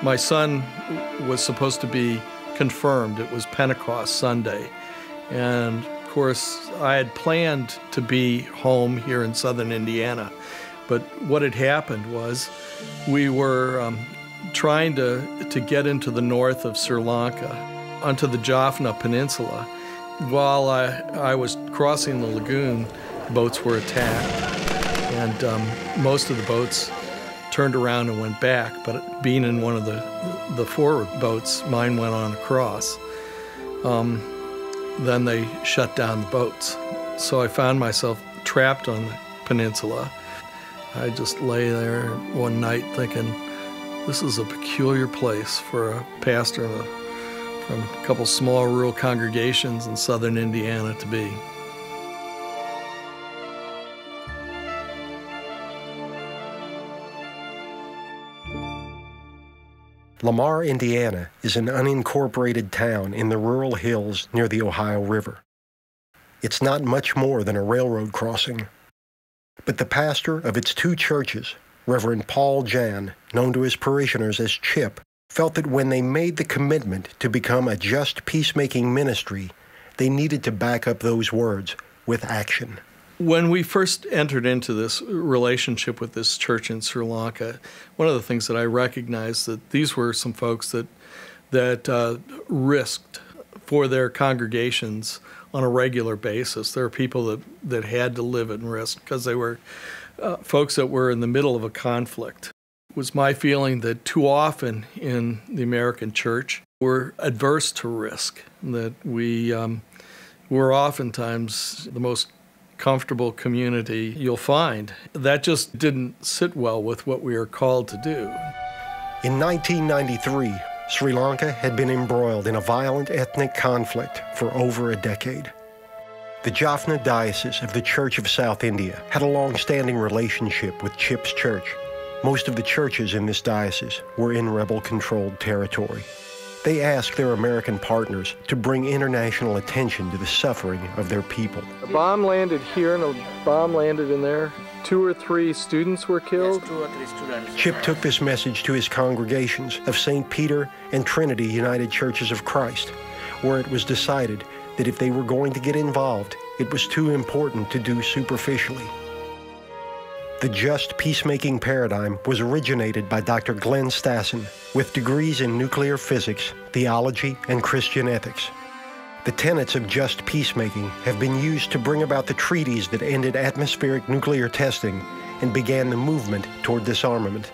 My son was supposed to be confirmed. It was Pentecost Sunday. And of course, I had planned to be home here in southern Indiana. But what had happened was we were trying to get into the north of Sri Lanka, onto the Jaffna Peninsula. While I was crossing the lagoon, boats were attacked. And most of the boats turned around and went back, but being in one of the forward boats, mine went on across. Then they shut down the boats. So I found myself trapped on the peninsula. I just lay there one night thinking, this is a peculiar place for a pastor from a couple small rural congregations in southern Indiana to be. Lamar, Indiana is an unincorporated town in the rural hills near the Ohio River. It's not much more than a railroad crossing. But the pastor of its two churches, Reverend Paul Jan, known to his parishioners as Chip, felt that when they made the commitment to become a just peacemaking ministry, they needed to back up those words with action. When we first entered into this relationship with this church in Sri Lanka, one of the things that I recognized that these were some folks that risked for their congregations on a regular basis. There are people that had to live at risk because they were folks that were in the middle of a conflict. It was my feeling that too often in the American church we're adverse to risk, that we're oftentimes the most comfortable community you'll find. That just didn't sit well with what we are called to do. In 1993, Sri Lanka had been embroiled in a violent ethnic conflict for over a decade. The Jaffna Diocese of the Church of South India had a long-standing relationship with Chip's church. Most of the churches in this diocese were in rebel-controlled territory. They asked their American partners to bring international attention to the suffering of their people. A bomb landed here and a bomb landed in there. 2 or 3 students were killed. Yes, 2 or 3 students. Chip took this message to his congregations of St. Peter and Trinity United Churches of Christ, where it was decided that if they were going to get involved, it was too important to do superficially. The just peacemaking paradigm was originated by Dr. Glenn Stassen, with degrees in nuclear physics, theology, and Christian ethics. The tenets of just peacemaking have been used to bring about the treaties that ended atmospheric nuclear testing and began the movement toward disarmament.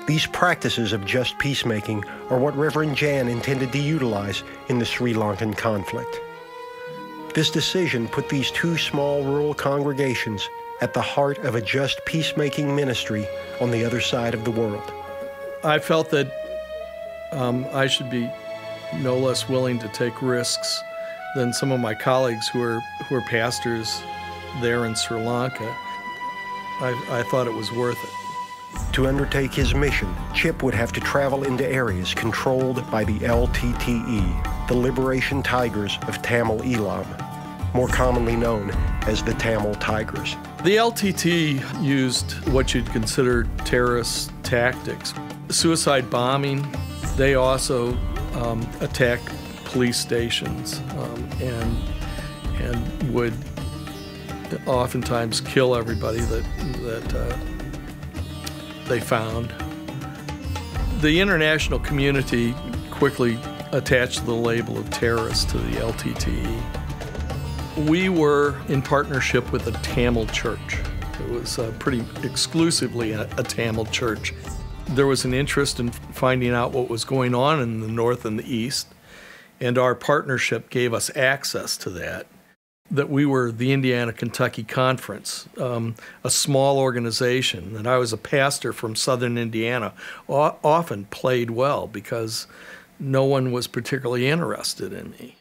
These practices of just peacemaking are what Reverend Jan intended to utilize in the Sri Lankan conflict. This decision put these 2 small rural congregations at the heart of a just peacemaking ministry on the other side of the world. I felt that I should be no less willing to take risks than some of my colleagues who are pastors there in Sri Lanka. I thought it was worth it. To undertake his mission, Chip would have to travel into areas controlled by the LTTE, the Liberation Tigers of Tamil Eelam, more commonly known as the Tamil Tigers. The LTT used what you'd consider terrorist tactics. Suicide bombing. They also attacked police stations and would oftentimes kill everybody that they found. The international community quickly attached the label of terrorist to the LTTE. We were in partnership with a Tamil church. It was pretty exclusively a Tamil church. There was an interest in finding out what was going on in the north and the east, and our partnership gave us access to that. That we were the Indiana-Kentucky Conference, a small organization, and I was a pastor from southern Indiana, often played well because no one was particularly interested in me.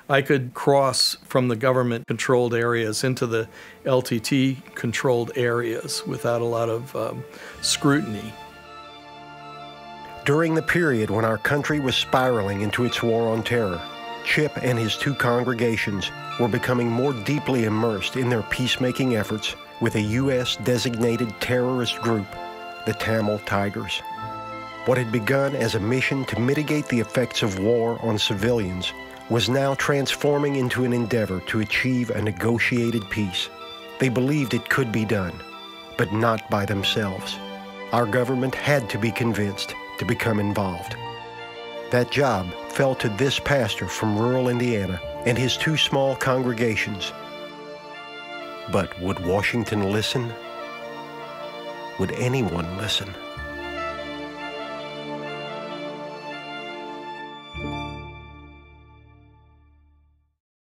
I could cross from the government-controlled areas into the LTT-controlled areas without a lot of scrutiny. During the period when our country was spiraling into its war on terror, Chip and his 2 congregations were becoming more deeply immersed in their peacemaking efforts with a U.S.-designated terrorist group, the Tamil Tigers. What had begun as a mission to mitigate the effects of war on civilians was now transforming into an endeavor to achieve a negotiated peace. They believed it could be done, but not by themselves. Our government had to be convinced to become involved. That job fell to this pastor from rural Indiana and his 2 small congregations. But would Washington listen? Would anyone listen?